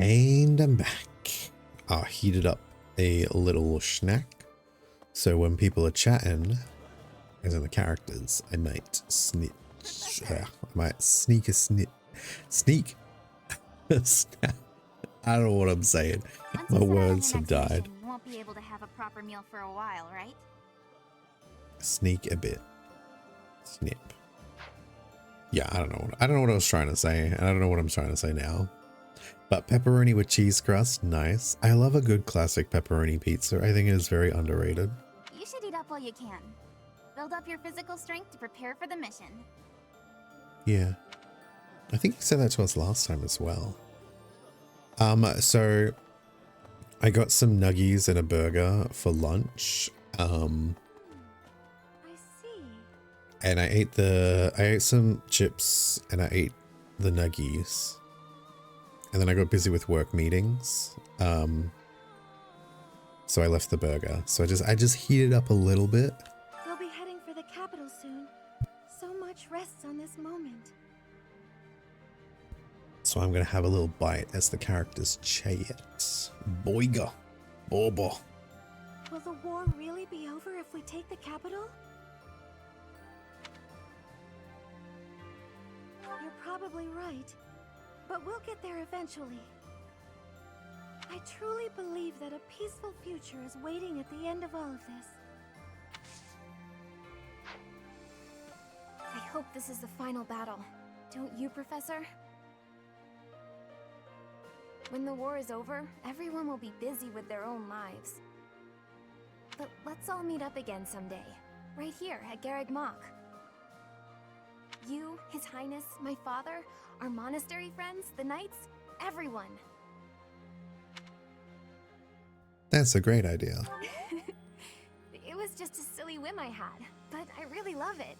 And I'm back. I heated up a little snack, so when people are chatting, as in the characters, I might sneak a sneak a snap. I don't know what I'm saying. Once My you settle on words your have next died. mission, you won't be able to have a proper meal for a while, right? Sneak a bit. Snip. Yeah, I don't know what I was trying to say, and I don't know what I'm trying to say now. But pepperoni with cheese crust, nice. I love a good classic pepperoni pizza. I think it is very underrated. You should eat up while you can. Build up your physical strength to prepare for the mission. Yeah. I think you said that to us last time as well. So I got some nuggies and a burger for lunch. I see. And I ate some chips and I ate the nuggies. And then I got busy with work meetings. So I left the burger. So I just heated up a little bit. We'll be heading for the capital soon. So much rests on this moment. So I'm gonna have a little bite as the characters chat. Boiga. Bobo. Will the war really be over if we take the capital? You're probably right. But we'll get there eventually. I truly believe that a peaceful future is waiting at the end of all of this. I hope this is the final battle. Don't you, Professor? When the war is over, everyone will be busy with their own lives. But let's all meet up again someday, right here at Garreg Mach. You, His Highness, my father, our monastery friends, the knights, everyone. That's a great idea. It was just a silly whim I had, but I really love it.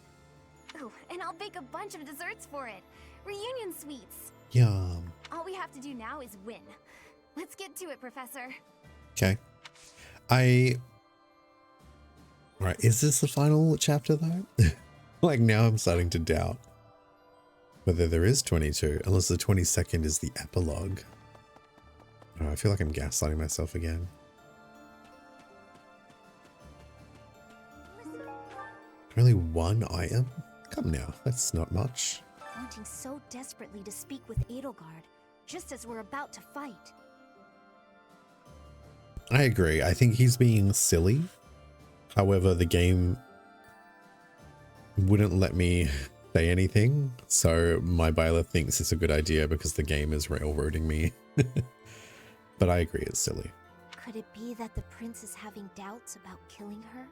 Oh, and I'll bake a bunch of desserts for it. Reunion sweets. Yum. All we have to do now is win. Let's get to it, Professor. Okay. Right, is this the final chapter though? Like now I'm starting to doubt whether there is 22, unless the 22nd is the epilogue. Oh, I feel like I'm gaslighting myself again. Only one item? Come now, that's not much. Wanting so desperately to speak with Edelgard, just as we're about to fight. I agree. I think he's being silly. However, the game wouldn't let me say anything, so my Byleth thinks it's a good idea because the game is railroading me. But I agree, it's silly. Could it be that the prince is having doubts about killing her?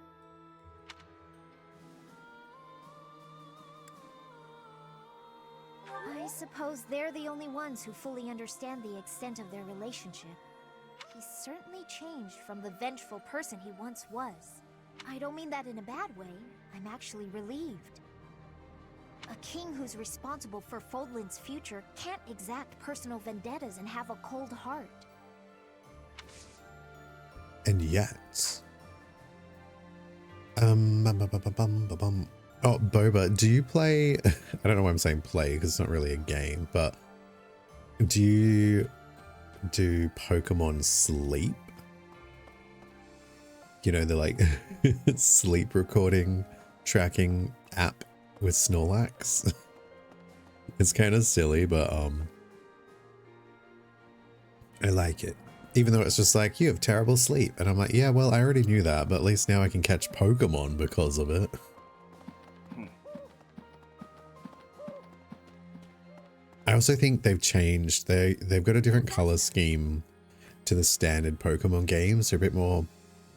I suppose they're the only ones who fully understand the extent of their relationship. He's certainly changed from the vengeful person he once was. I don't mean that in a bad way. I'm actually relieved. A king who's responsible for Fodlan's future can't exact personal vendettas and have a cold heart. And yet... Oh, Boba, do you play... I don't know why I'm saying play, because it's not really a game, but... Do you do Pokemon Sleep? You know, the like sleep recording tracking app with Snorlax. It's kind of silly, but I like it. Even though it's just like, you have terrible sleep. And I'm like, yeah, well, I already knew that, but at least now I can catch Pokemon because of it. I also think they've changed. They've got a different color scheme to the standard Pokemon games. They're a bit more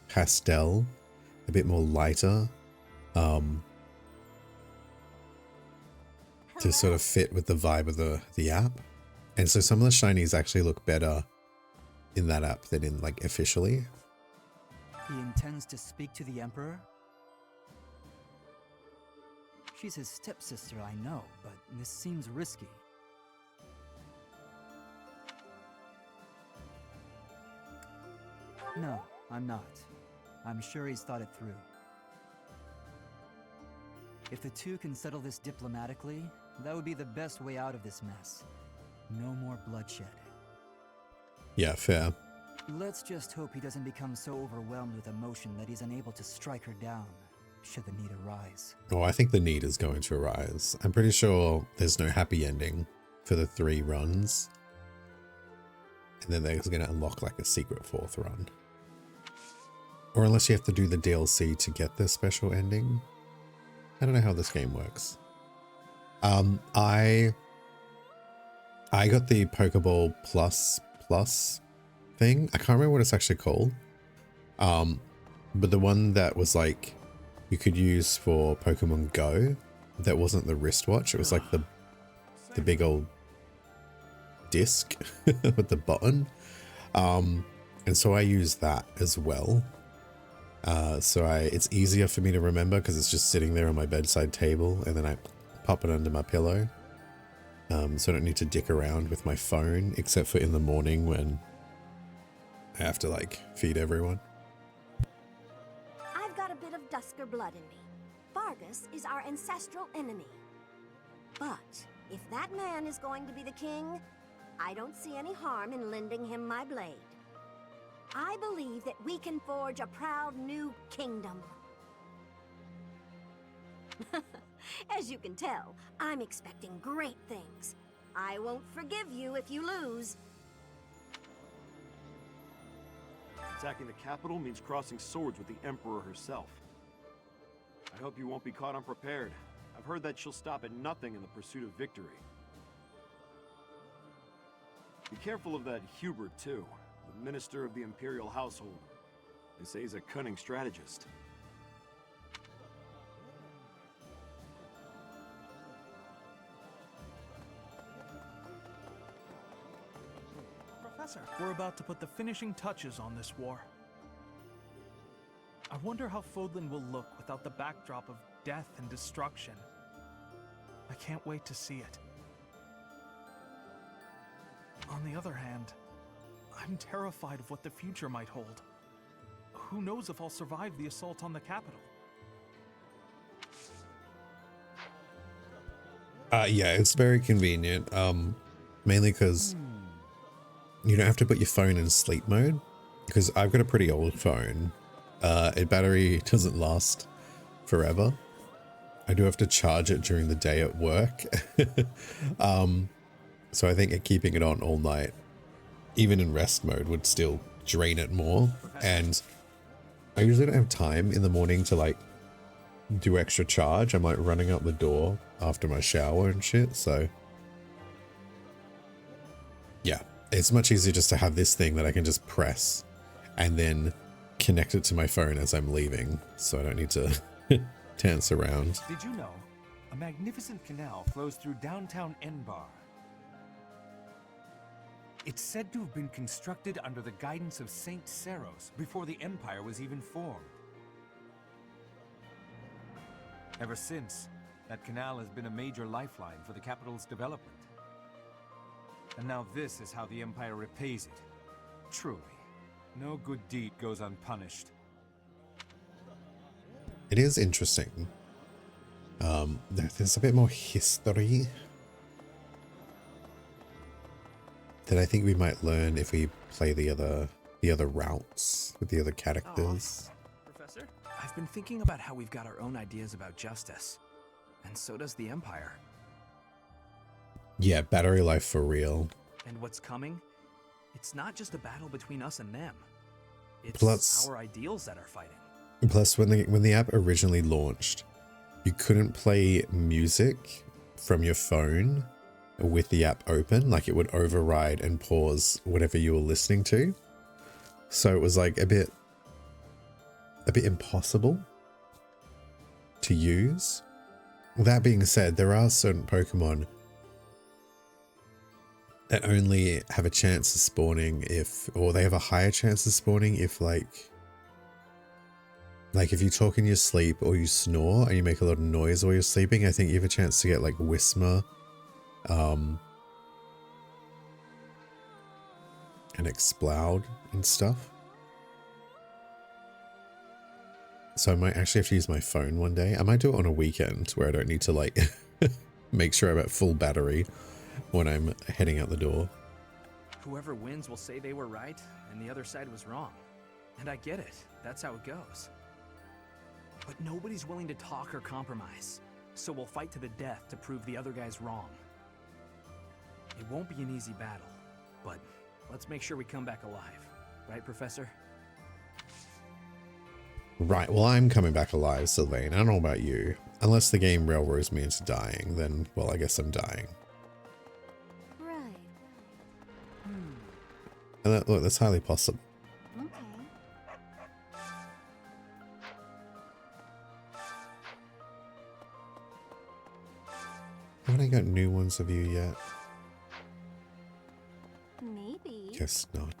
pastel, a bit more lighter, to sort of fit with the vibe of the app. And so some of the shinies actually look better in that app than in like officially. He intends to speak to the Emperor? She's his stepsister, I know, but this seems risky. No, I'm not. I'm sure he's thought it through. If the two can settle this diplomatically, that would be the best way out of this mess. No more bloodshed. Yeah, fair. Let's just hope he doesn't become so overwhelmed with emotion that he's unable to strike her down, should the need arise. Oh, I think the need is going to arise. I'm pretty sure there's no happy ending for the 3 runs. And then they're going to unlock like a secret 4th run. Or unless you have to do the DLC to get the special ending. I don't know how this game works. I got the Pokeball Plus thing. I can't remember what it's actually called. But the one that was like you could use for Pokemon Go, that wasn't the wristwatch. It was like the big old disc with the button. And so I use that as well. So it's easier for me to remember because it's just sitting there on my bedside table, and then I pop it under my pillow. So I don't need to dick around with my phone, except for in the morning when I have to like feed everyone. I've got a bit of Dusker blood in me. Vargas is our ancestral enemy. But if that man is going to be the king, I don't see any harm in lending him my blade. I believe that we can forge a proud new kingdom. As you can tell, I'm expecting great things. I won't forgive you if you lose. Attacking the capital means crossing swords with the Emperor herself. I hope you won't be caught unprepared. I've heard that she'll stop at nothing in the pursuit of victory. Be careful of that Hubert, too. The minister of the Imperial household. They say he's a cunning strategist. Professor, we're about to put the finishing touches on this war. I wonder how Fodlan will look without the backdrop of death and destruction. I can't wait to see it. On the other hand, I'm terrified of what the future might hold. Who knows if I'll survive the assault on the capital? Yeah, it's very convenient. Mainly because you don't have to put your phone in sleep mode. Because I've got a pretty old phone. Battery doesn't last forever. I do have to charge it during the day at work. So I think keeping it on all night, even in rest mode, would still drain it more. And I usually don't have time in the morning to like do extra charge. I'm like running out the door after my shower and shit. So yeah, it's much easier just to have this thing that I can just press and then connect it to my phone as I'm leaving. So I don't need to dance around. Did you know a magnificent canal flows through downtown Enbar? It's said to have been constructed under the guidance of Saint Seros before the Empire was even formed. Ever since, that canal has been a major lifeline for the capital's development. And now this is how the Empire repays it. Truly, no good deed goes unpunished. It is interesting. There's a bit more history that I think we might learn if we play the other routes with the other characters. Professor, I've been thinking about how we've got our own ideas about justice, and so does the Empire. Yeah, battery life for real. And what's coming? It's not just a battle between us and them. It's Plus- our ideals that are fighting. Plus, when the app originally launched, you couldn't play music from your phone with the app open. Like, it would override and pause whatever you were listening to. So it was like a bit impossible to use. That being said, there are certain Pokemon that only have a chance of spawning or they have a higher chance of spawning if like if you talk in your sleep or you snore and you make a lot of noise while you're sleeping, I think you have a chance to get like Whismer, and Exploud and stuff. So I might actually have to use my phone one day. I might do it on a weekend where I don't need to like make sure I'm at full battery when I'm heading out the door. Whoever wins will say they were right and the other side was wrong. And I get it. That's how it goes. But nobody's willing to talk or compromise. So we'll fight to the death to prove the other guy's wrong. It won't be an easy battle, but let's make sure we come back alive. Right, Professor? Right, well, I'm coming back alive, Sylvain. I don't know about you. Unless the game railroads me into dying, then, well, I guess I'm dying. Right. And that, look, that's highly possible. Okay. Haven't I got new ones of you yet? Maybe. Guess not.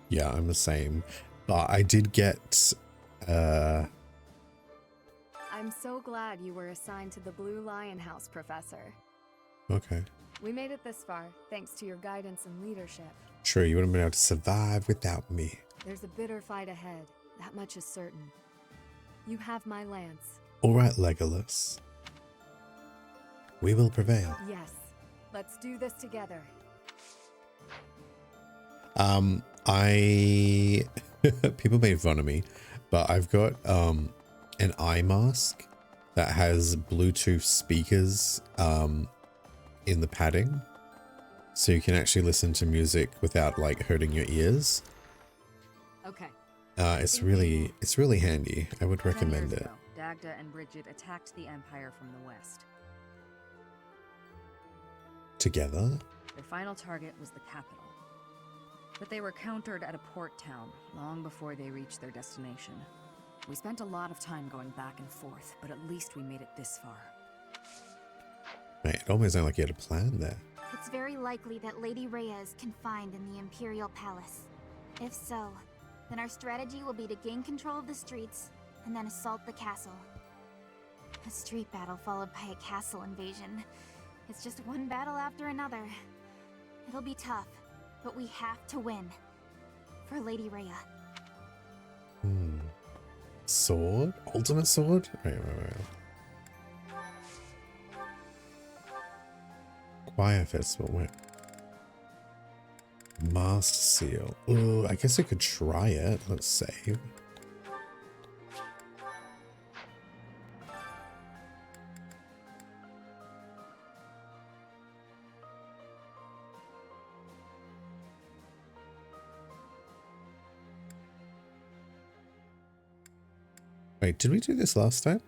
Yeah, I'm the same. But I did get I'm so glad you were assigned to the Blue Lion House, Professor. okay. We made it this far, thanks to your guidance and leadership. True, you wouldn't have been able to survive without me. There's a bitter fight ahead, that much is certain. You have my lance. Alright, Legolas. We will prevail. Yes, let's do this together. People made fun of me, but I've got an eye mask that has Bluetooth speakers in the padding, so you can actually listen to music without like hurting your ears. Okay. It's really handy. I would 10 recommend years it. ago, Dagda and Bridget attacked the Empire from the west. Together? Their final target was the capital. But they were countered at a port town long before they reached their destination. We spent a lot of time going back and forth, but at least we made it this far. Mate, it almost sounded like you had a plan there. It's very likely that Lady Rhea is confined in the Imperial Palace. If so, then our strategy will be to gain control of the streets and then assault the castle. A street battle followed by a castle invasion. It's just one battle after another. It'll be tough, but we have to win. For Lady Rhea. Sword? Ultimate sword? Wait. Choir festival, wait. Master seal. Ooh, I guess I could try it. Let's save. Wait, did we do this last time?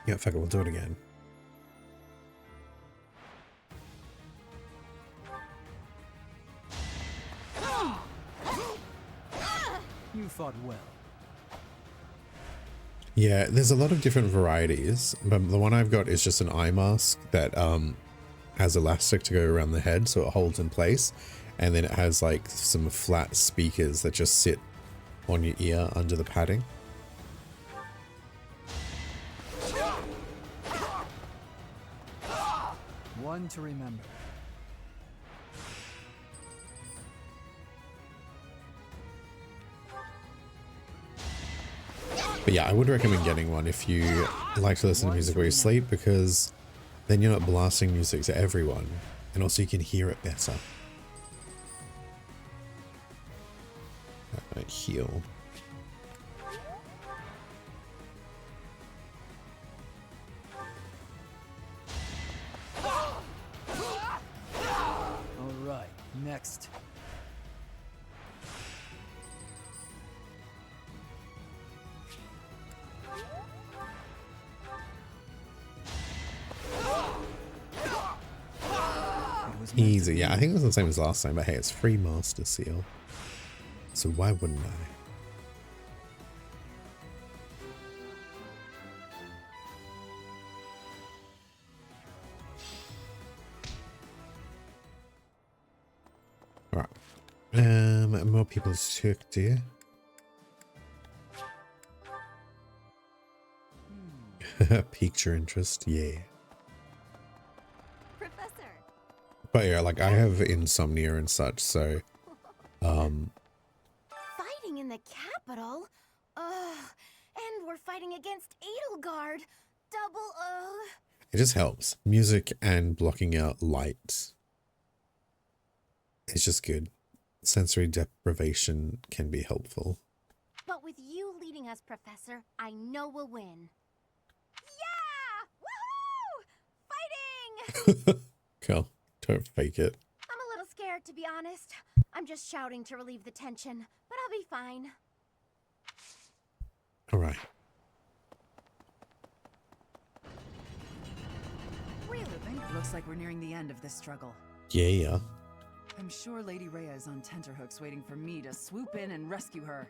Yeah, fuck it, we'll do it again. You fought well. Yeah, there's a lot of different varieties, but the one I've got is just an eye mask that has elastic to go around the head so it holds in place, and then it has like some flat speakers that just sit on your ear under the padding. One to remember. But yeah, I would recommend getting one if you like to listen to music while you sleep, because then you're not blasting music to everyone, and also you can hear it better. Heal. All right, next. Easy. Yeah, I think it was the same as last time, but hey, it's free Master Seal. So why wouldn't I? Alright. More people's took, dear. Piqued your interest, yeah. Professor. But yeah, like I have insomnia and such, so Fighting in the capital? Ugh. And And we're fighting against Edelgard. Double, It just helps. Music and blocking out light. It's just good. Sensory deprivation can be helpful. But with you leading us, Professor, I know we'll win. Yeah! Woohoo! Fighting! Cool. Don't fake it. I'm a little scared, to be honest. I'm just shouting to relieve the tension, but I'll be fine. All right. Really? Looks like we're nearing the end of this struggle. Yeah. I'm sure Lady Rhea is on tenterhooks waiting for me to swoop in and rescue her.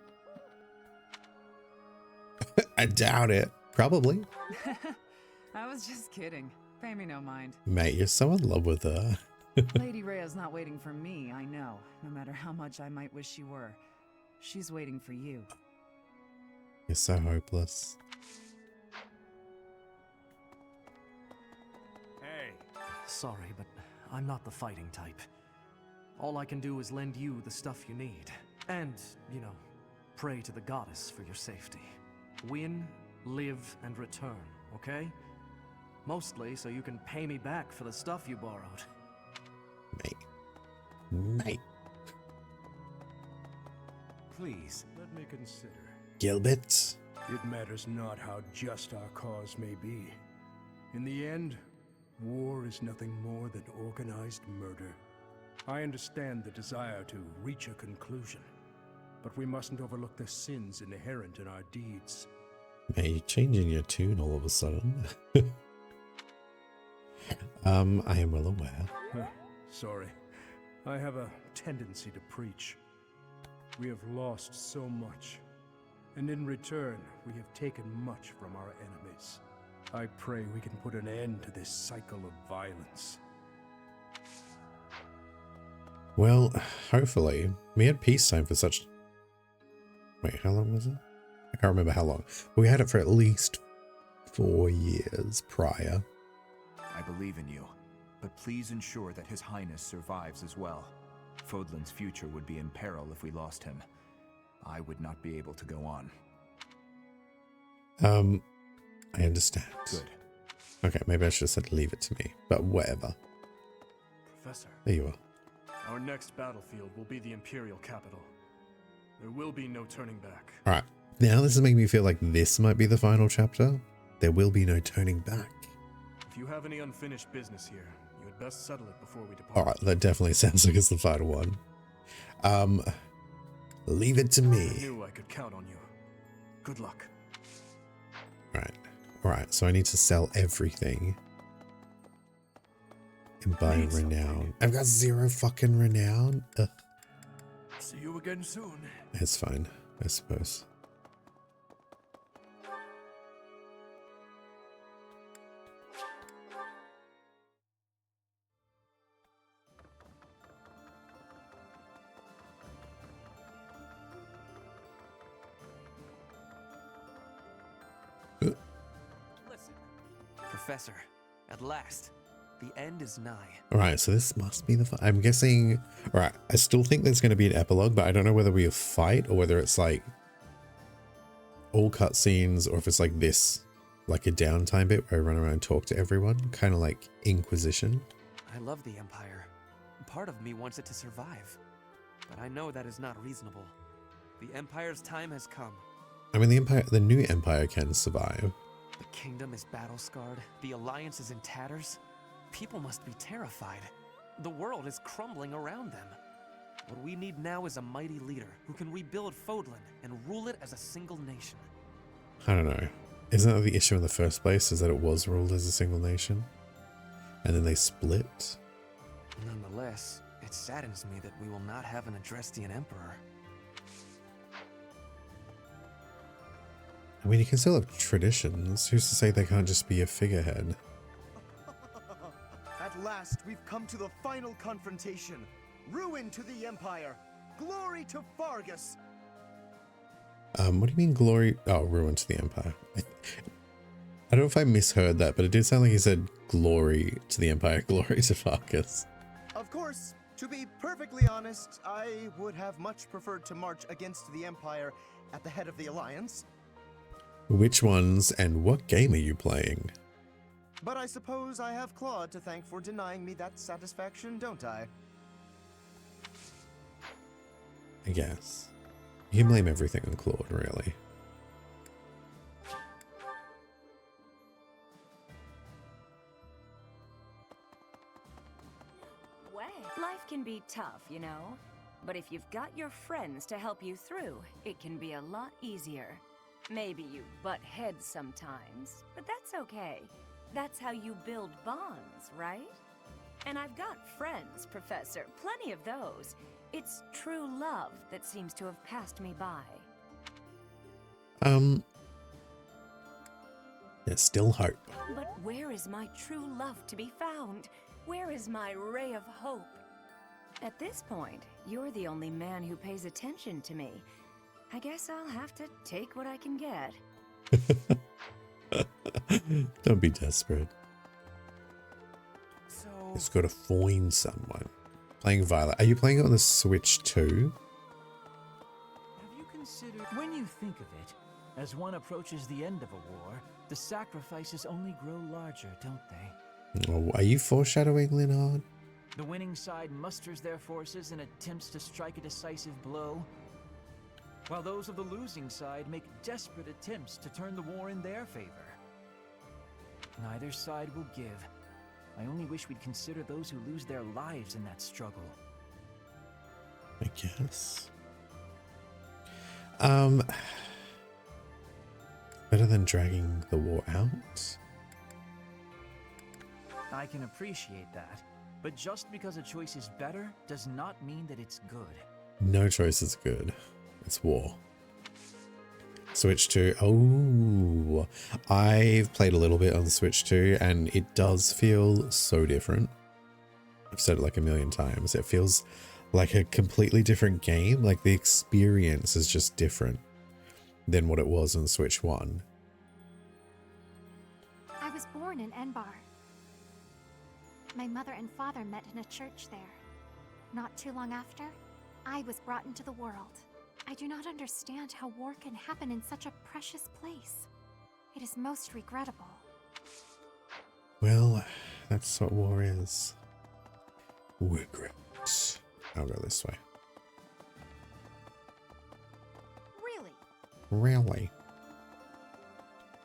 I doubt it. Probably. I was just kidding. Pay me no mind. Mate, you're so in love with her. Lady Rhea's not waiting for me, I know. No matter how much I might wish she were. She's waiting for you. You're so hopeless. Hey. Sorry, but I'm not the fighting type. All I can do is lend you the stuff you need. And, you know, pray to the goddess for your safety. Win, live, and return, okay? Mostly so you can pay me back for the stuff you borrowed. Mate. Please, let me consider. Gilbert. It matters not how just our cause may be. In the end, war is nothing more than organized murder. I understand the desire to reach a conclusion, but we mustn't overlook the sins inherent in our deeds. Mate, you're changing your tune all of a sudden. I am well aware. Sorry. I have a tendency to preach. We have lost so much, and in return, we have taken much from our enemies. I pray we can put an end to this cycle of violence. Well, hopefully. We had peacetime for such... Wait, how long was it? I can't remember how long. We had it for at least 4 years prior. I believe in you, but please ensure that His Highness survives as well. Fodlan's future would be in peril if we lost him. I would not be able to go on. I understand. Good. Okay, maybe I should have said leave it to me, but whatever. Professor. There you are. Our next battlefield will be the Imperial capital. There will be no turning back. Alright, now this is making me feel like this might be the final chapter. There will be no turning back. If you have any unfinished business here, you had best settle it before we depart. Alright, that definitely sounds like it's the final one. Leave it to me. I knew I could count on you. Good luck. Alright, so I need to sell everything. And buy renown. I've got 0 fucking renown. Ugh. See you again soon. It's fine, I suppose. Listen, Professor, at last. The end is nigh. Alright, so this must be the I'm guessing... Alright, I still think there's going to be an epilogue, but I don't know whether we fight or whether it's like all cutscenes or if it's like this, like a downtime bit where I run around and talk to everyone, kind of like Inquisition. I love the Empire. Part of me wants it to survive, but I know that is not reasonable. The Empire's time has come. I mean, the new Empire can survive. The kingdom is battle-scarred. The Alliance is in tatters. People must be terrified. The world is crumbling around them. What we need now is a mighty leader who can rebuild Fodlan and rule it as a single nation. I don't know. Isn't that the issue in the first place, is that it was ruled as a single nation? And then they split? Nonetheless, it saddens me that we will not have an Adrestian emperor. I mean, you can still have traditions. Who's to say they can't just be a figurehead? At last, we've come to the final confrontation. Ruin to the Empire. Glory to Fargus. What do you mean glory? Oh, ruin to the Empire. I don't know if I misheard that, but it did sound like he said glory to the Empire, glory to Fargus. Of course, to be perfectly honest, I would have much preferred to march against the Empire at the head of the Alliance. Which ones and what game are you playing? But I suppose I have Claude to thank for denying me that satisfaction, don't I? I guess. You can blame everything on Claude, really. Life can be tough, you know. But if you've got your friends to help you through, it can be a lot easier. Maybe you butt heads sometimes, but that's okay. That's how you build bonds, right? And I've got friends, Professor, plenty of those. It's true love that seems to have passed me by. There's still hope. But where is my true love to be found? Where is my ray of hope? At this point, you're the only man who pays attention to me. I guess I'll have to take what I can get. Don't be desperate. So... It's got to find someone. Playing Violet. Are you playing it on the Switch too? Have you considered... When you think of it, as one approaches the end of a war, the sacrifices only grow larger, don't they? Oh, are you foreshadowing, Linhard? The winning side musters their forces and attempts to strike a decisive blow, while those of the losing side make desperate attempts to turn the war in their favor. Neither side will give. I only wish we'd consider those who lose their lives in that struggle. I guess. Better than dragging the war out? I can appreciate that, but just because a choice is better does not mean that it's good. No choice is good. It's war. Switch 2. Oh, I've played a little bit on Switch 2 and it does feel so different. I've said it like a million times. It feels like a completely different game. Like the experience is just different than what it was on Switch 1. I was born in Enbar. My mother and father met in a church there. Not too long after, I was brought into the world. I do not understand how war can happen in such a precious place. It is most regrettable. Well, that's what war is. Regret. I'll go this way. Really? Really?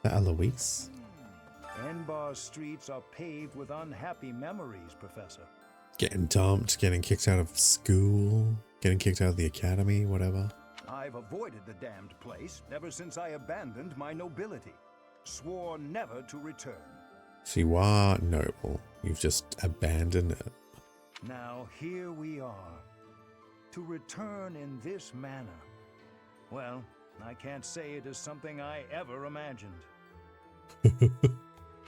The Eloise? Enbar's streets are paved with unhappy memories, Professor. Getting dumped, getting kicked out of school, getting kicked out of the academy, whatever. I've avoided the damned place ever since I abandoned my nobility. Swore never to return. So you are noble. You've just abandoned it. Now here we are. To return in this manner. Well, I can't say it is something I ever imagined.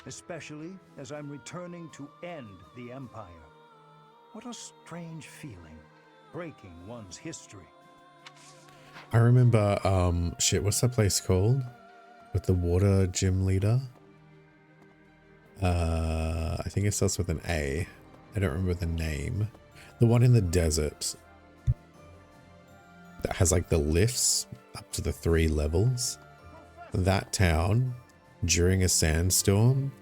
Especially as I'm returning to end the Empire. What a strange feeling, breaking one's history. I remember, shit, what's that place called? With the water gym leader? I think it starts with an A. I don't remember the name. The one in the desert. That has like the lifts up to the 3 levels. That town, during a sandstorm,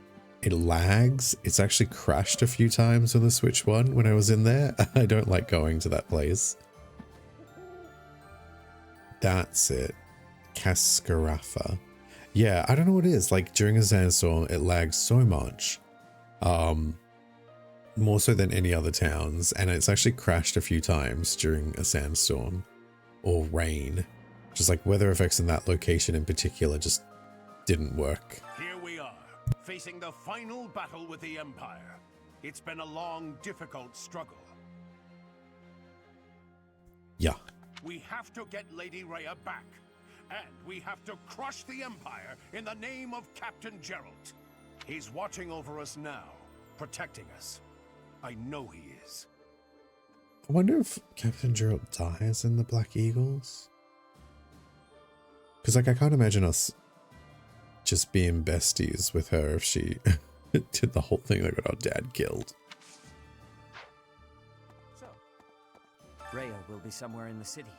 it lags. It's actually crashed a few times on the Switch 1 when I was in there. I don't like going to that place. That's it. Cascarafa. Yeah, I don't know what it is. Like during a sandstorm, it lags so much. More so than any other towns. And it's actually crashed a few times during a sandstorm or rain. Just like weather effects in that location in particular just didn't work. Here we are, facing the final battle with the Empire. It's been a long, difficult struggle. Yeah. We have to get Lady Rhea back. And we have to crush the Empire in the name of Captain Geralt. He's watching over us now, protecting us. I know he is. I wonder if Captain Geralt dies in the Black Eagles. Because like I can't imagine us just being besties with her if she did the whole thing that got our dad killed. So, Rhea will be somewhere in the city.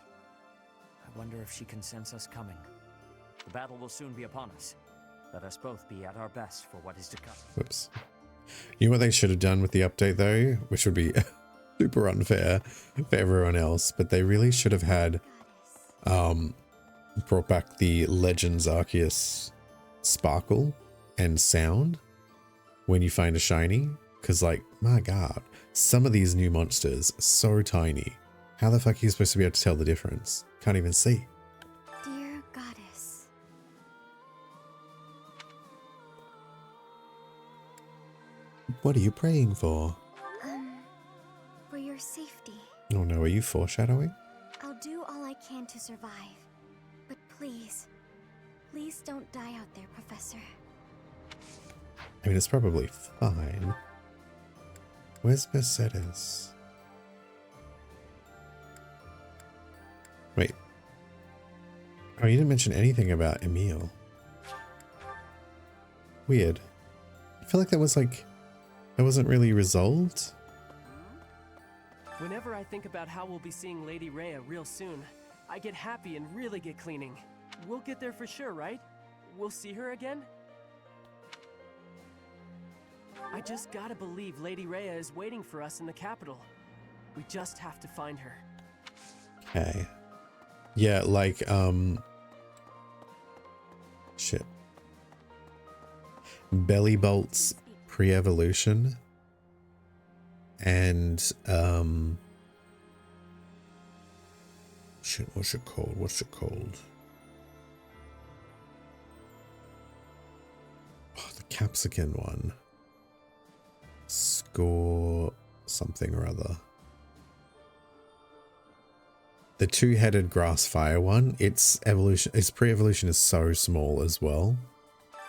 I wonder if she can sense us coming. The battle will soon be upon us. Let us both be at our best for what is to come. Whoops. You know what they should have done with the update though, which would be super unfair for everyone else, but they really should have had brought back the Legends Arceus sparkle and sound when you find a shiny, because like, my god, some of these new monsters are so tiny. How the fuck are you supposed to be able to tell the difference? Can't even see. Dear Goddess. What are you praying for? For your safety. Oh no, are you foreshadowing? I'll do all I can to survive. But please, please don't die out there, Professor. I mean, it's probably fine. Where's Mercedes? Wait. Oh, you didn't mention anything about Emil. Weird. I feel like that was like, that wasn't really resolved. Whenever I think about how we'll be seeing Lady Rhea real soon, I get happy and really get cleaning. We'll get there for sure, right? We'll see her again? I just gotta believe Lady Rhea is waiting for us in the capital. We just have to find her. Okay. Yeah, like, shit. Belly Bolt's pre-evolution and, shit, what's it called? What's it called? Oh, the Capsicum one. Score something or other. The two-headed grass fire one, its evolution, its pre-evolution is so small as well.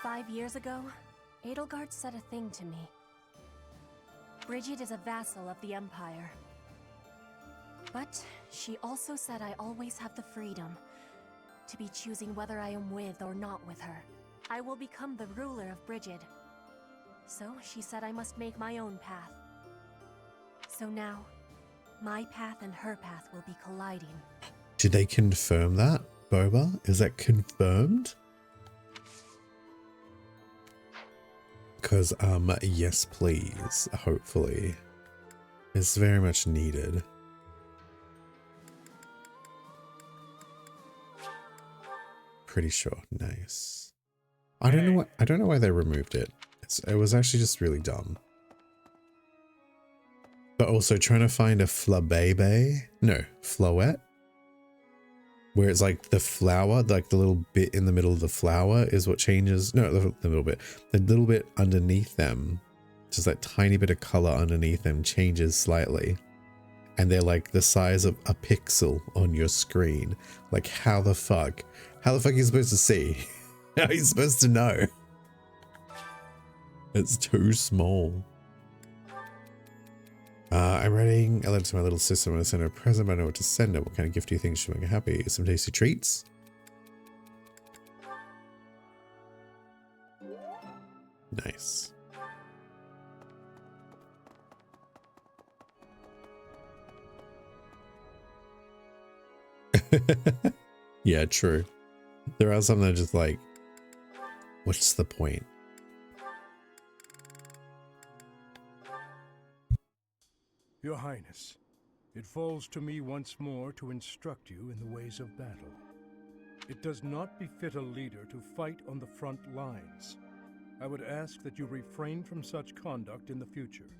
5 years ago, Edelgard said a thing to me. Brigid is a vassal of the Empire. But she also said I always have the freedom to be choosing whether I am with or not with her. I will become the ruler of Brigid. So she said I must make my own path. So now, my path and her path will be colliding. Did they confirm that, Boba? Is that confirmed? Because, yes please, hopefully. It's very much needed. Pretty sure. Nice. I don't know why they removed it. It was actually just really dumb. But also trying to find a flabebe, no, floette, where it's like the flower, like the little bit in the middle of the flower is what changes. No, the little bit underneath them, just that tiny bit of color underneath them changes slightly. And they're like the size of a pixel on your screen. Like how the fuck are you supposed to see? How are you supposed to know? It's too small. I'm writing a letter to my little sister. I'm going to send her a present, but I know what to send her. What kind of gift do you think she'll make her happy? Some tasty treats? Nice. Yeah, true. There are some that are just like, what's the point? Your Highness, it falls to me once more to instruct you in the ways of battle. It does not befit a leader to fight on the front lines. I would ask that you refrain from such conduct in the future.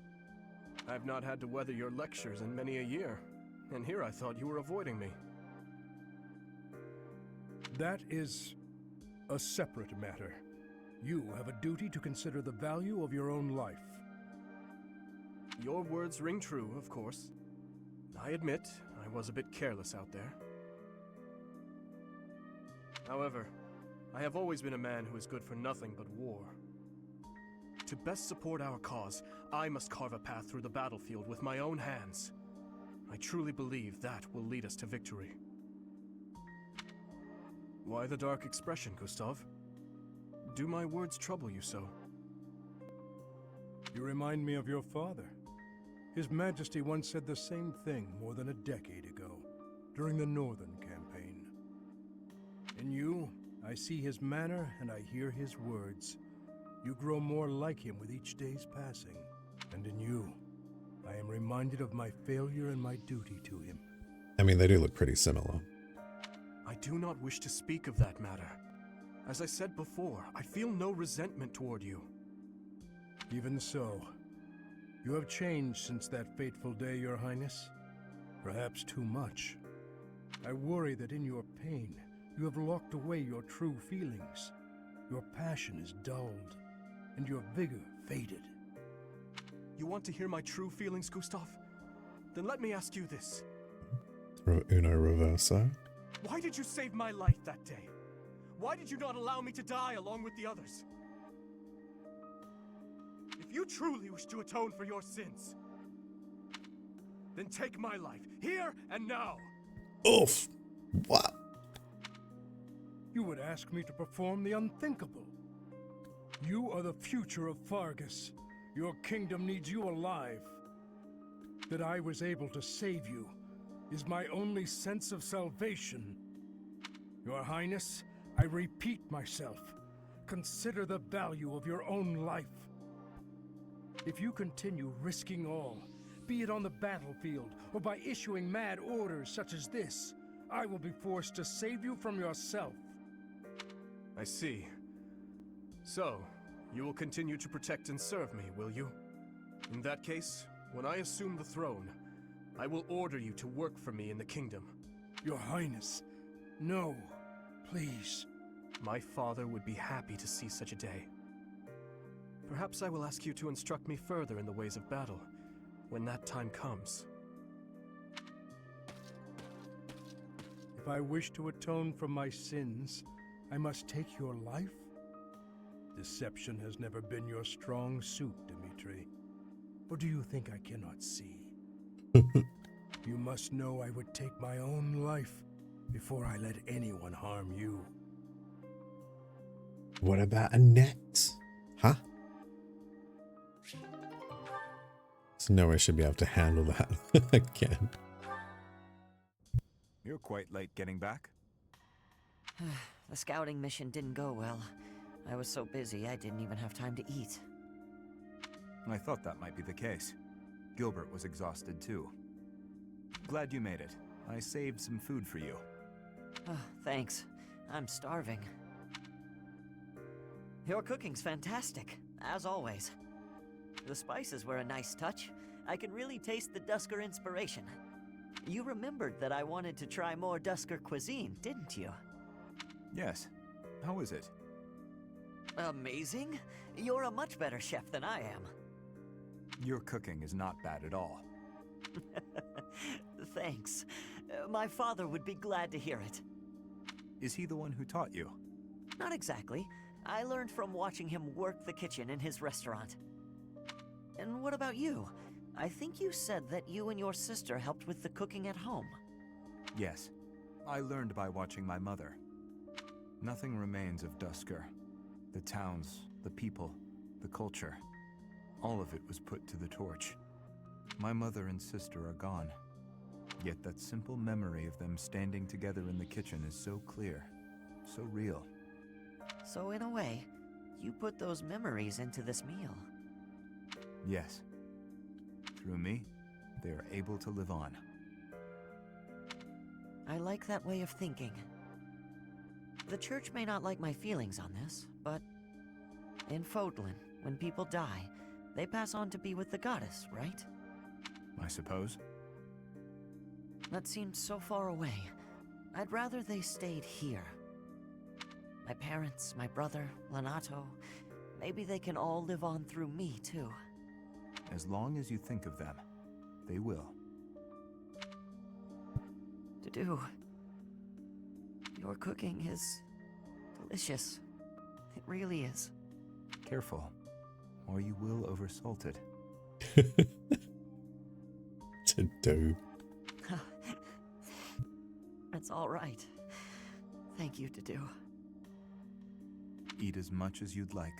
I've not had to weather your lectures in many a year, and here I thought you were avoiding me. That is a separate matter. You have a duty to consider the value of your own life. Your words ring true, of course. I admit, I was a bit careless out there. However, I have always been a man who is good for nothing but war. To best support our cause, I must carve a path through the battlefield with my own hands. I truly believe that will lead us to victory. Why the dark expression, Gustav? Do my words trouble you so? You remind me of your father. His Majesty once said the same thing more than a decade ago, during the Northern Campaign. In you, I see his manner and I hear his words. You grow more like him with each day's passing. And in you, I am reminded of my failure and my duty to him. I mean, they do look pretty similar. I do not wish to speak of that matter. As I said before, I feel no resentment toward you. Even so, you have changed since that fateful day, Your Highness. Perhaps too much. I worry that in your pain, you have locked away your true feelings. Your passion is dulled, and your vigor faded. You want to hear my true feelings, Gustav? Then let me ask you this. Uno reverso. Why did you save my life that day? Why did you not allow me to die along with the others? If you truly wish to atone for your sins, then take my life, here and now. Oof. What? You would ask me to perform the unthinkable. You are the future of Fargus. Your kingdom needs you alive. That I was able to save you is my only sense of salvation. Your Highness, I repeat myself. Consider the value of your own life. If you continue risking all, be it on the battlefield or by issuing mad orders such as this, I will be forced to save you from yourself. I see. So, you will continue to protect and serve me, will you? In that case, when I assume the throne, I will order you to work for me in the kingdom. Your Highness, no, please. My father would be happy to see such a day. Perhaps I will ask you to instruct me further in the ways of battle, when that time comes. If I wish to atone for my sins, I must take your life? Deception has never been your strong suit, Dmitri. Or do you think I cannot see? You must know I would take my own life before I let anyone harm you. What about Annette? Huh? There's no way she'll be able to handle that again. You're quite late getting back. The scouting mission didn't go well. I was so busy I didn't even have time to eat. I thought that might be the case. Gilbert was exhausted too. Glad you made it. I saved some food for you. Oh, thanks. I'm starving. Your cooking's fantastic, as always. The spices were a nice touch. I can really taste the Dusker inspiration. You remembered that I wanted to try more Dusker cuisine, didn't you? Yes. How is it? Amazing. You're a much better chef than I am. Your cooking is not bad at all. Thanks. My father would be glad to hear it. Is he the one who taught you? Not exactly. I learned from watching him work the kitchen in his restaurant. And what about you? I think you said that you and your sister helped with the cooking at home. Yes. I learned by watching my mother. Nothing remains of Dusker. The towns, the people, the culture. All of it was put to the torch. My mother and sister are gone. Yet that simple memory of them standing together in the kitchen is so clear, so real. So in a way, you put those memories into this meal. Yes. Through me, they are able to live on. I like that way of thinking. The church may not like my feelings on this, but in Fodlan, when people die, they pass on to be with the goddess, right? I suppose. That seems so far away. I'd rather they stayed here. My parents, my brother, Lenato, maybe they can all live on through me, too. As long as you think of them, they will. Dudu, your cooking is delicious. It really is. Careful, or you will oversalt it. To do. That's all right. Thank you, Dudu. Eat as much as you'd like.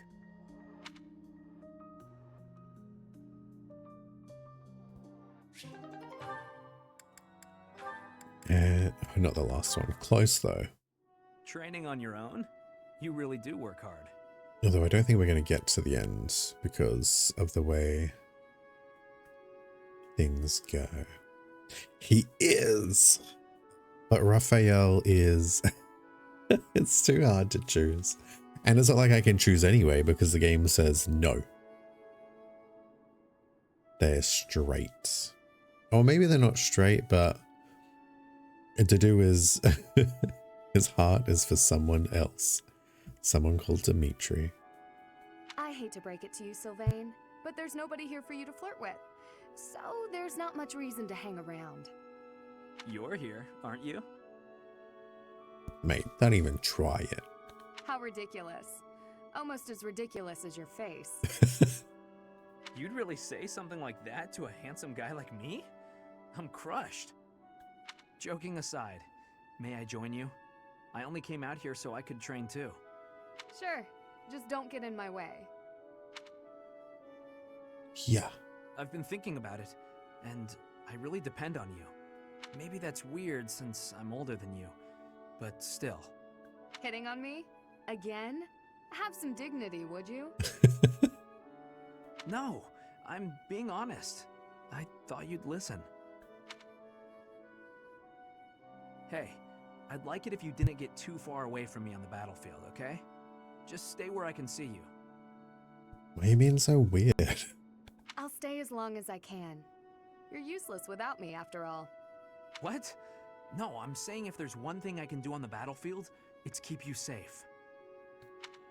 And not the last one. Close though. Training on your own? You really do work hard. Although I don't think we're going to get to the end because of the way things go. He is! But Raphael is... It's too hard to choose. And it's not like I can choose anyway because the game says no. They're straight. Or maybe they're not straight, but Dedue is... his heart is for someone else. Someone called Dimitri. I hate to break it to you, Sylvain, but there's nobody here for you to flirt with. So there's not much reason to hang around. You're here, aren't you? Mate, don't even try it. How ridiculous. Almost as ridiculous as your face. You'd really say something like that to a handsome guy like me? I'm crushed. Joking aside, may I join you? I only came out here so I could train too. Sure, just don't get in my way. Yeah. I've been thinking about it, and I really depend on you. Maybe that's weird since I'm older than you, but still. Hitting on me? Again? Have some dignity, would you? No, I'm being honest. I thought you'd listen. Hey, I'd like it if you didn't get too far away from me on the battlefield, okay? Just stay where I can see you. Why are you being so weird? I'll stay as long as I can. You're useless without me, after all. What? No, I'm saying if there's one thing I can do on the battlefield, it's keep you safe.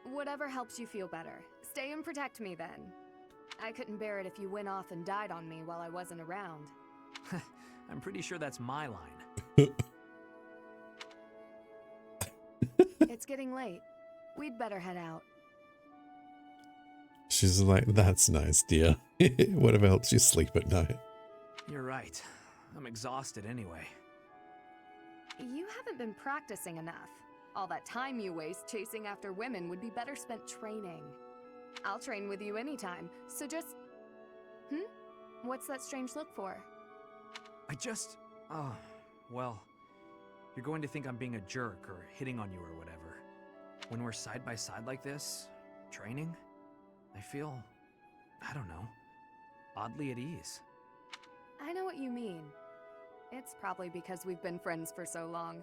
Whatever helps you feel better. Stay and protect me then. I couldn't bear it if you went off and died on me while I wasn't around. I'm pretty sure that's my line. It's getting late. We'd better head out. She's like, that's nice, dear. Whatever helps you sleep at night. You're right. I'm exhausted anyway. You haven't been practicing enough. All that time you waste chasing after women would be better spent training. I'll train with you anytime, so just... What's that strange look for? Well, you're going to think I'm being a jerk or hitting on you or whatever. When we're side by side like this, training, I feel, I don't know, oddly at ease. I know what you mean. It's probably because we've been friends for so long.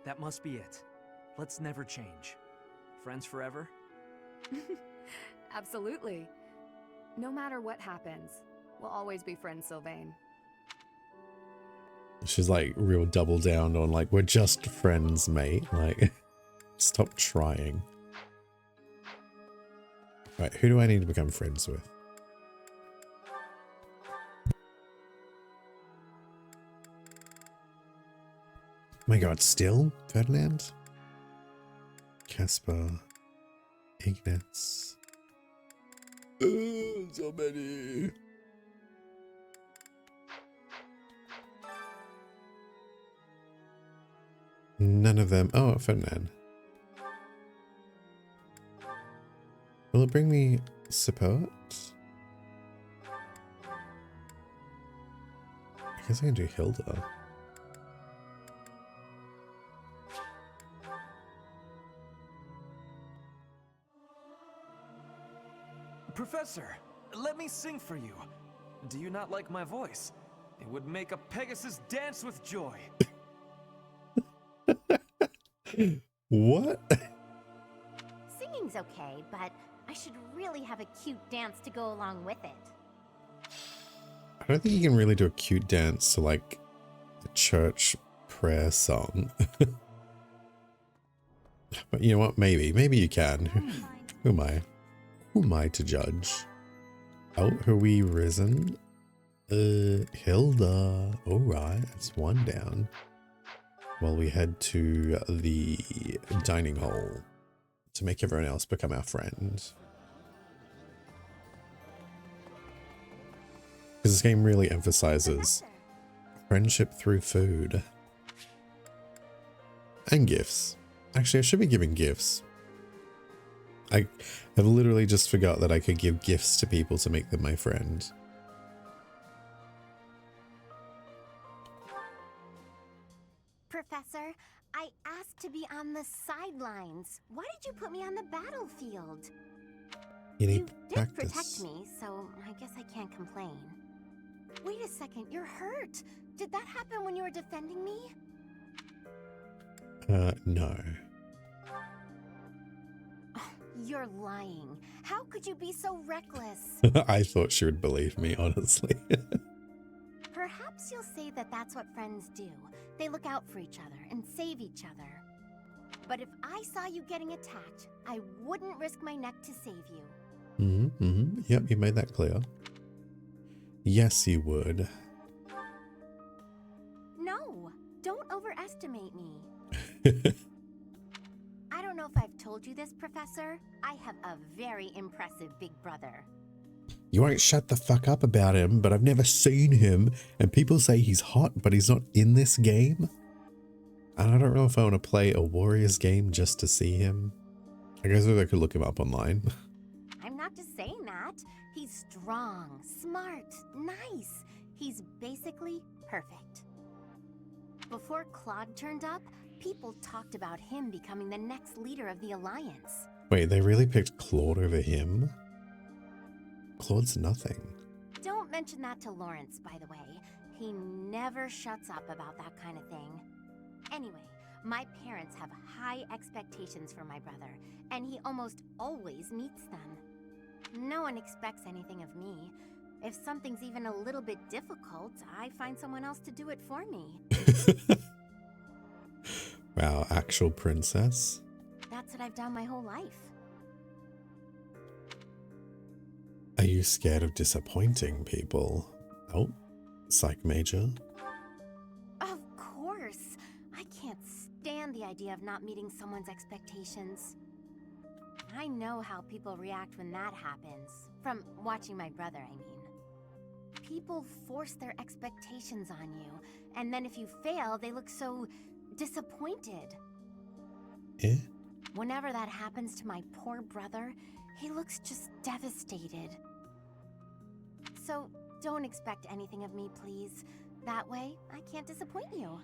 That must be it. Let's never change. Friends forever? Absolutely. No matter what happens, we'll always be friends, Sylvain. She's like real double down on like, we're just friends, mate. Like, stop trying. Right, who do I need to become friends with? Oh my god, still? Ferdinand? Casper. Ignatz. So many. None of them. Oh, Ferdinand. Will it bring me support? I guess I can do Hilda. Professor, let me sing for you. Do you not like my voice? It would make a Pegasus dance with joy. What? Singing's okay, but I should really have a cute dance to go along with it. I don't think you can really do a cute dance to like a church prayer song. But you know what? Maybe you can. Who am I? Who am I to judge? Oh, are we risen? Hilda. Alright, that's one down. Well, we head to the dining hall to make everyone else become our friend. Because this game really emphasizes friendship through food. And gifts. Actually, I should be giving gifts. I've literally just forgot that I could give gifts to people to make them my friend. Professor. I asked to be on the sidelines. Why did you put me on the battlefield? You need You did practice. protect me, so I guess I can't complain. Wait a second, you're hurt. Did that happen when you were defending me? No. You're lying. How could you be so reckless? I thought she would believe me, honestly. Perhaps you'll say that that's what friends do. They look out for each other and save each other. But if I saw you getting attacked, I wouldn't risk my neck to save you. Yep, you made that clear. Yes, you would. No, don't overestimate me. I don't know if I've told you this, Professor. I have a very impressive big brother. You won't shut the fuck up about him, but I've never seen him, and people say he's hot, but he's not in this game. And I don't know if I want to play a Warriors game just to see him. I guess I could look him up online. I'm not just saying that. He's strong, smart, nice. He's basically perfect. Before Claude turned up, people talked about him becoming the next leader of the Alliance. Wait, they really picked Claude over him? Claude's nothing. Don't mention that to Lawrence, by the way. He never shuts up about that kind of thing. Anyway, my parents have high expectations for my brother, and he almost always meets them. No one expects anything of me. If something's even a little bit difficult, I find someone else to do it for me. Wow, actual princess? That's what I've done my whole life. Are you scared of disappointing people? Oh, psych major. Of course. I can't stand the idea of not meeting someone's expectations. I know how people react when that happens. From watching my brother, I mean. People force their expectations on you, and then if you fail, they look so disappointed. Eh? Whenever that happens to my poor brother, he looks just devastated. So don't expect anything of me, please. That way, I can't disappoint you.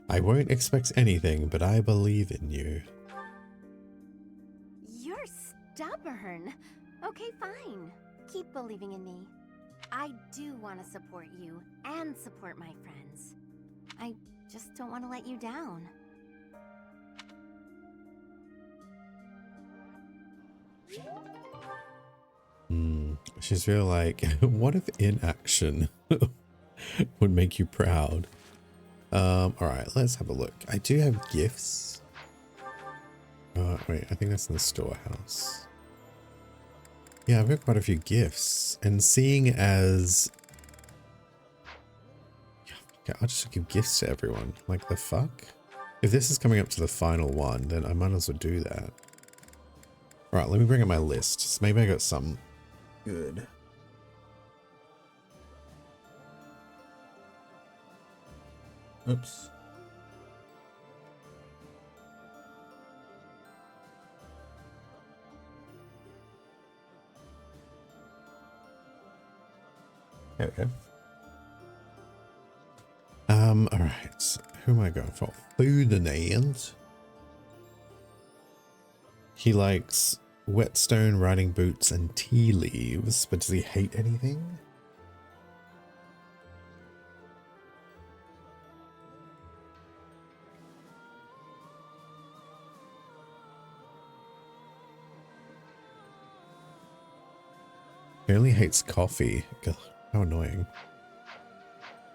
I won't expect anything, but I believe in you. You're stubborn. Okay, fine. Keep believing in me. I do want to support you and support my friends. I just don't want to let you down. She's real like, what if inaction would make you proud? Alright, let's have a look. I do have gifts. Wait, I think that's in the storehouse. Yeah, I've got quite a few gifts. And seeing as... Yeah, I'll just give gifts to everyone. Like, the fuck? If this is coming up to the final one, then I might as well do that. Alright, let me bring up my list. So maybe I got some good. Oops. There we go. Alright. Who am I going for? Ferdinand. He likes whetstone, riding boots, and tea leaves, but does he hate anything? He only hates coffee. God, how annoying.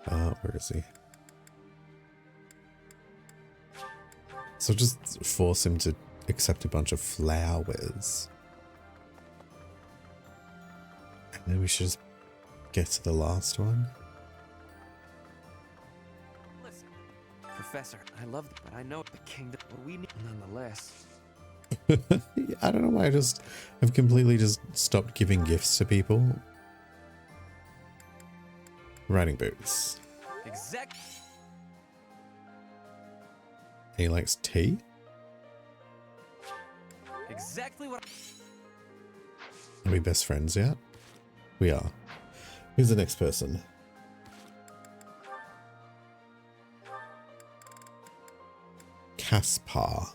Where is he? So just force him to accept a bunch of flowers. And then we should just get to the last one. Listen, Professor, I love it, but I know the kingdom, but we need nonetheless. I don't know why I just have completely just stopped giving gifts to people. Riding boots. Exactly. He likes tea? Exactly what. Are we best friends yet? We are. Who's the next person? Caspar.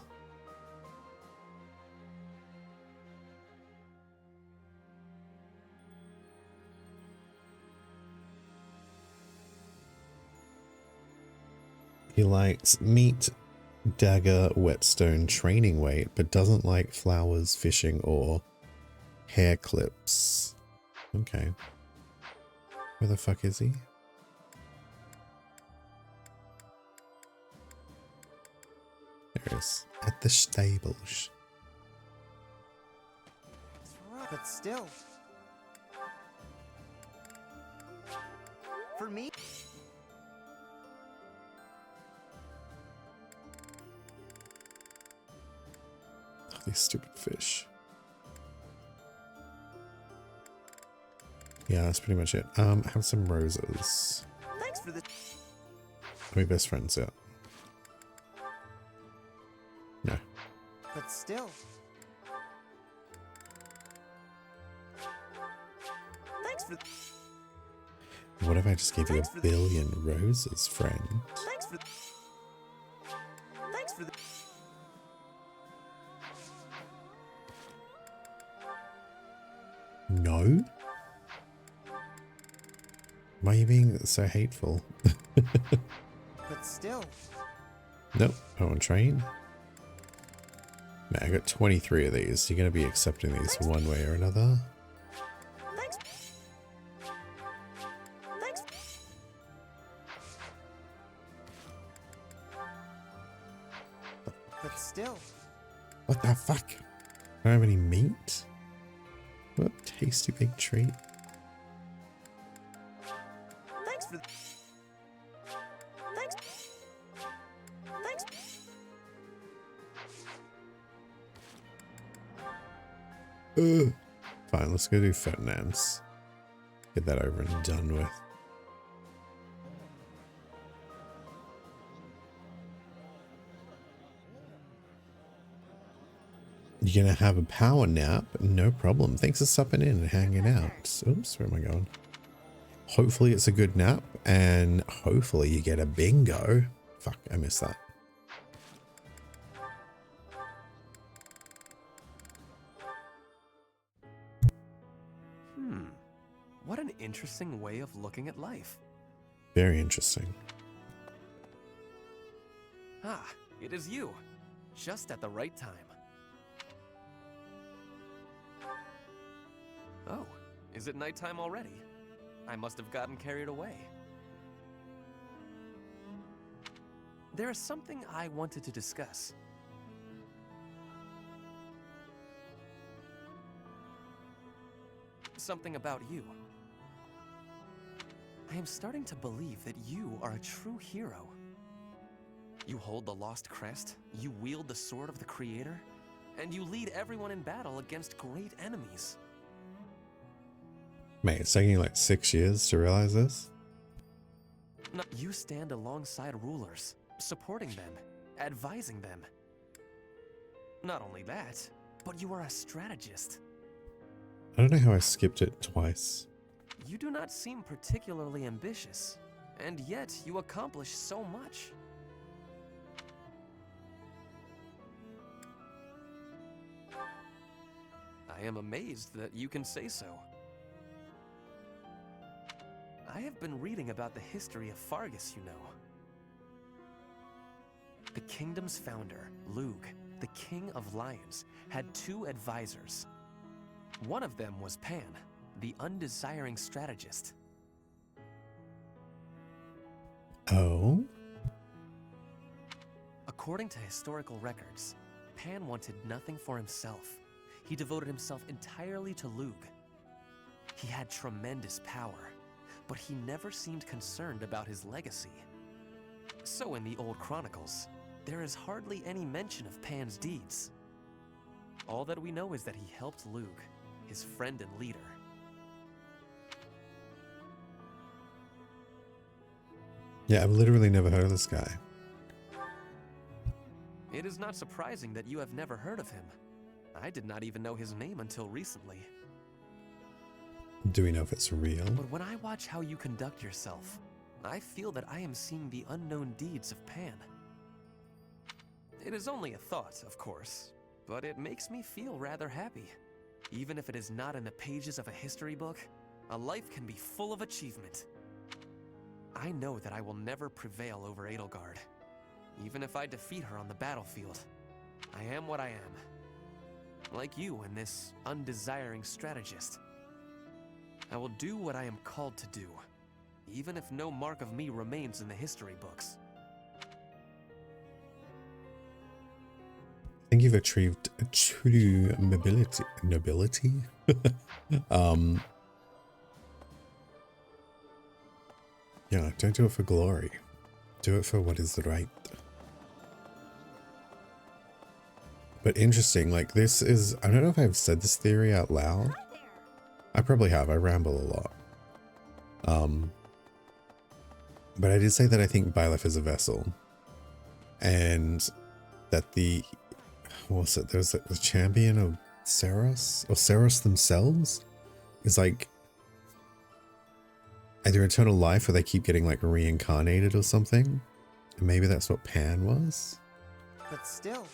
He likes meat, dagger, whetstone, training weight, but doesn't like flowers, fishing, or hair clips. Okay. Where the fuck is he? There he is. At the stables. But still. For me? Oh, these stupid fish. Yeah, that's pretty much it. Have some roses. Thanks for the. Are we best friends yet? No. But still. Thanks for. What if I just gave you a billion roses, friend? Thanks for. Thanks for the. No? Why are you being so hateful? But still. Nope, I won't train. Man, I got 23 of these. You're going to be accepting these one way or another. Thanks. Thanks. But still. What the fuck? I don't have any meat? What a tasty big treat. Thanks for. Thanks. Thanks. Fine, let's go do Ferdinand's. Get that over and done with. You're gonna have a power nap? No problem. Thanks for stopping in and hanging out. Oops, where am I going? Hopefully it's a good nap, and hopefully you get a bingo. Fuck, I missed that. What an interesting way of looking at life. Very interesting. Ah, it is you. Just at the right time. Oh, is it nighttime already? I must have gotten carried away. There is something I wanted to discuss. Something about you. I am starting to believe that you are a true hero. You hold the Lost Crest, you wield the sword of the Creator, and you lead everyone in battle against great enemies. Mate, it's taking you like 6 years to realize this? No, you stand alongside rulers, supporting them, advising them. Not only that, but you are a strategist. I don't know how I skipped it twice. You do not seem particularly ambitious, and yet you accomplish so much. I am amazed that you can say so. I have been reading about the history of Fargus, you know. The kingdom's founder, Lug, the King of Lions, had 2 advisors. One of them was Pan, the undesiring strategist. Oh? According to historical records, Pan wanted nothing for himself. He devoted himself entirely to Lug. He had tremendous power, but he never seemed concerned about his legacy. So in the old chronicles, there is hardly any mention of Pan's deeds. All that we know is that he helped Lug, his friend and leader. Yeah, I've literally never heard of this guy. It is not surprising that you have never heard of him. I did not even know his name until recently. Do we know if it's real? But when I watch how you conduct yourself, I feel that I am seeing the unknown deeds of Pan. It is only a thought, of course, but it makes me feel rather happy. Even if it is not in the pages of a history book, a life can be full of achievement. I know that I will never prevail over Edelgard. Even if I defeat her on the battlefield, I am what I am. Like you and this undesiring strategist. I will do what I am called to do, even if no mark of me remains in the history books. I think you've achieved true mobility. Nobility? Yeah, don't do it for glory. Do it for what is right. But interesting, like this is, I don't know if I've said this theory out loud. I probably have, I ramble a lot. But I did say that I think Byleth is a vessel. And that the, what was it, there's the champion of Saros, or Saros themselves, is like either eternal life or they keep getting like reincarnated or something. And maybe that's what Pan was. But still.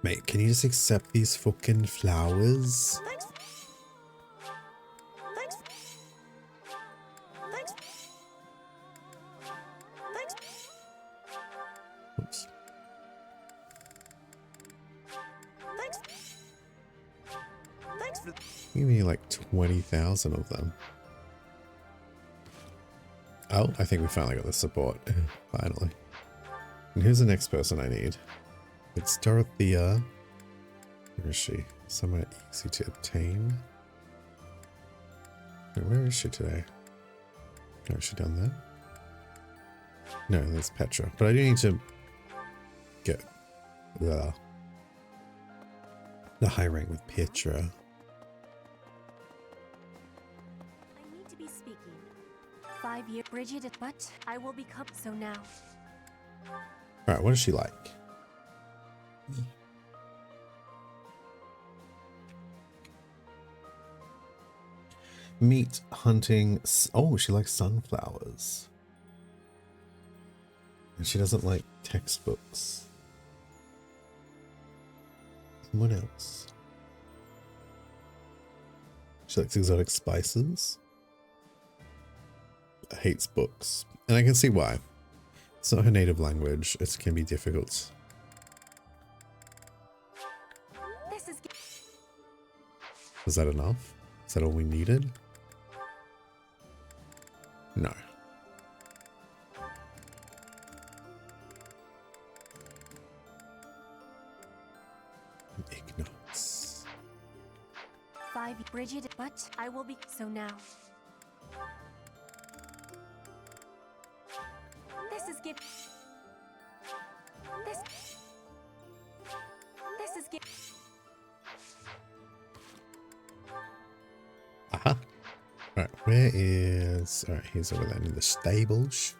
Mate, can you just accept these fucking flowers? Thanks. Thanks. Thanks. Thanks. Oops. Thanks. Thanks for. Give me like 20,000 of them. Oh, I think we finally got the support. Finally. And who's the next person I need? It's Dorothea. Where is she? Somewhere easy to obtain. Wait, where is she today? No, is she done that? No, that's Petra. But I do need to get the high rank with Petra. I need to be speaking. 5 years, Bridget, but I will become so now. Alright, what is she like? Meat hunting. Oh, she likes sunflowers. And she doesn't like textbooks. And what else? She likes exotic spices. Hates books. And I can see why. It's not her native language. It can be difficult. This is. Was that enough? Is that all we needed? No. Ignorance. 5 Bridget, but I will be so now. This is gift. This is gift. Aha. Alright, where is... Alright, he's over there in the stables.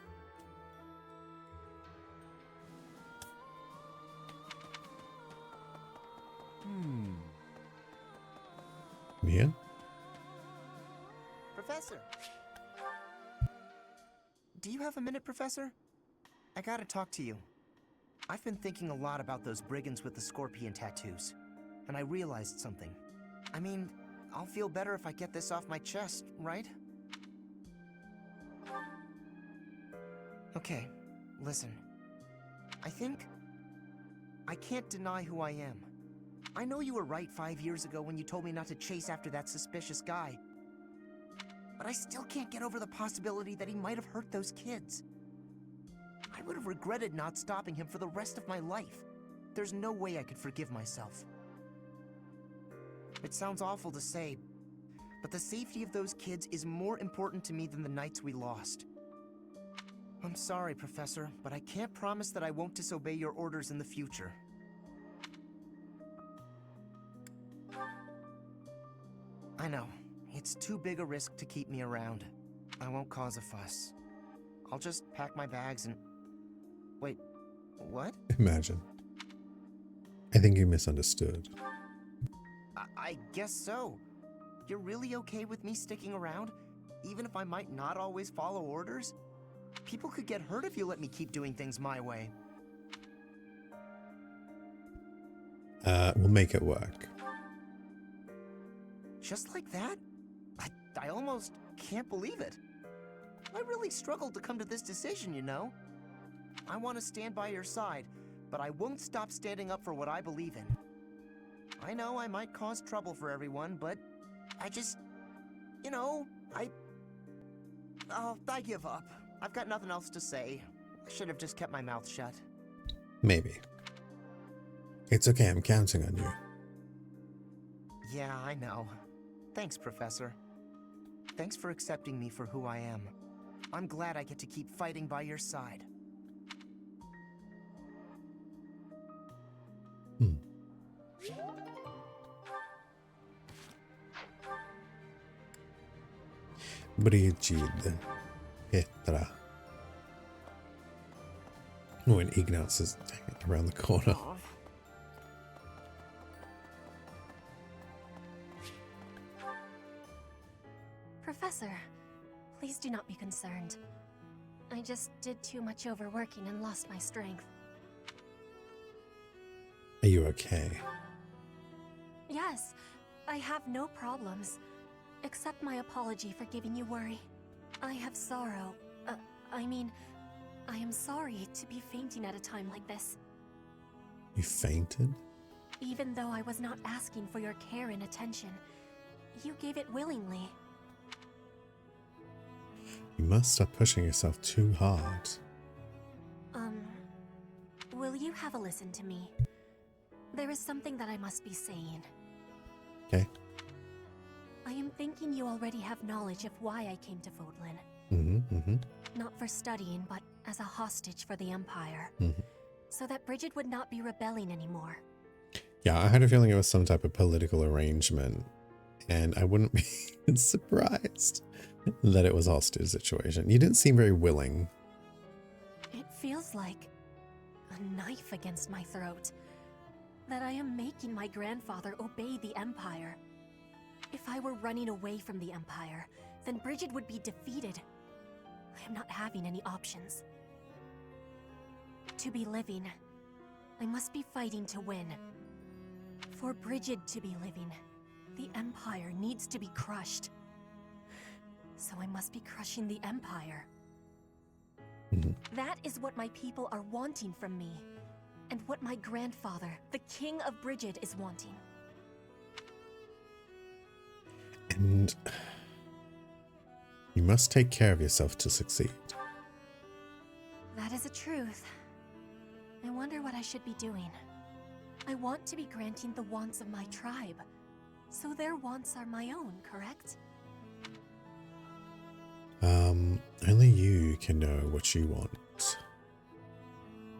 Mia? Professor. Do you have a minute, Professor? I gotta talk to you. I've been thinking a lot about those brigands with the scorpion tattoos, and I realized something. I mean, I'll feel better if I get this off my chest, right? Okay, listen. I think I can't deny who I am. I know you were right 5 years ago when you told me not to chase after that suspicious guy. But I still can't get over the possibility that he might have hurt those kids. I would have regretted not stopping him for the rest of my life. There's no way I could forgive myself. It sounds awful to say, but the safety of those kids is more important to me than the knights we lost. I'm sorry, Professor, but I can't promise that I won't disobey your orders in the future. I know. It's too big a risk to keep me around. I won't cause a fuss. I'll just pack my bags and... Wait, what? Imagine. I think you misunderstood. I guess so. You're really okay with me sticking around? Even if I might not always follow orders? People could get hurt if you let me keep doing things my way. We'll make it work. Just like that? I almost can't believe it. I really struggled to come to this decision, you know? I want to stand by your side, but I won't stop standing up for what I believe in. I know I might cause trouble for everyone, but I just... You know, I give up. I've got nothing else to say. I should have just kept my mouth shut. Maybe. It's okay, I'm counting on you. Yeah, I know. Thanks, Professor. Thanks for accepting me for who I am. I'm glad I get to keep fighting by your side. Brigid. Petra. Oh, and Ignaz is around the corner. Professor, please do not be concerned. I just did too much overworking and lost my strength. Are you okay? Yes, I have no problems. Accept my apology for giving you worry. I have sorrow. I am sorry to be fainting at a time like this. You fainted? Even though I was not asking for your care and attention, you gave it willingly. You must stop pushing yourself too hard. Will you have a listen to me? There is something that I must be saying. Okay. I am thinking you already have knowledge of why I came to Vodlin. Not for studying, but as a hostage for the Empire. So that Brigid would not be rebelling anymore. Yeah, I had a feeling it was some type of political arrangement, and I wouldn't be surprised that it was a hostage situation. You didn't seem very willing. It feels like a knife against my throat. That I am making my grandfather obey the Empire. If I were running away from the Empire, then Brigid would be defeated. I am not having any options. To be living, I must be fighting to win. For Brigid to be living, the Empire needs to be crushed. So I must be crushing the Empire. That is what my people are wanting from me, and what my grandfather, the King of Brigid, is wanting. And you must take care of yourself to succeed. That is a truth. I wonder what I should be doing. I want to be granting the wants of my tribe, so their wants are my own, correct? Only you can know what you want.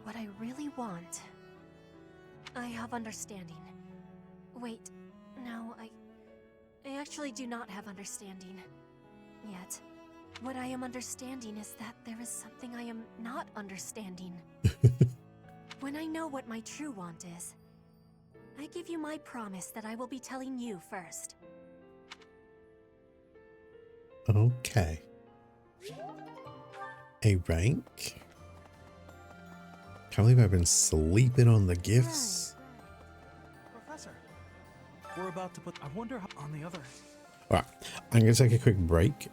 What I really want... I have understanding. Wait, no, I actually do not have understanding. Yet. What I am understanding is that there is something I am not understanding. When I know what my true want is, I give you my promise that I will be telling you first. Okay. A rank? Can't believe I've been sleeping on the gifts. Professor, we're about to put... I wonder how on the other... Alright, I'm going to take a quick break.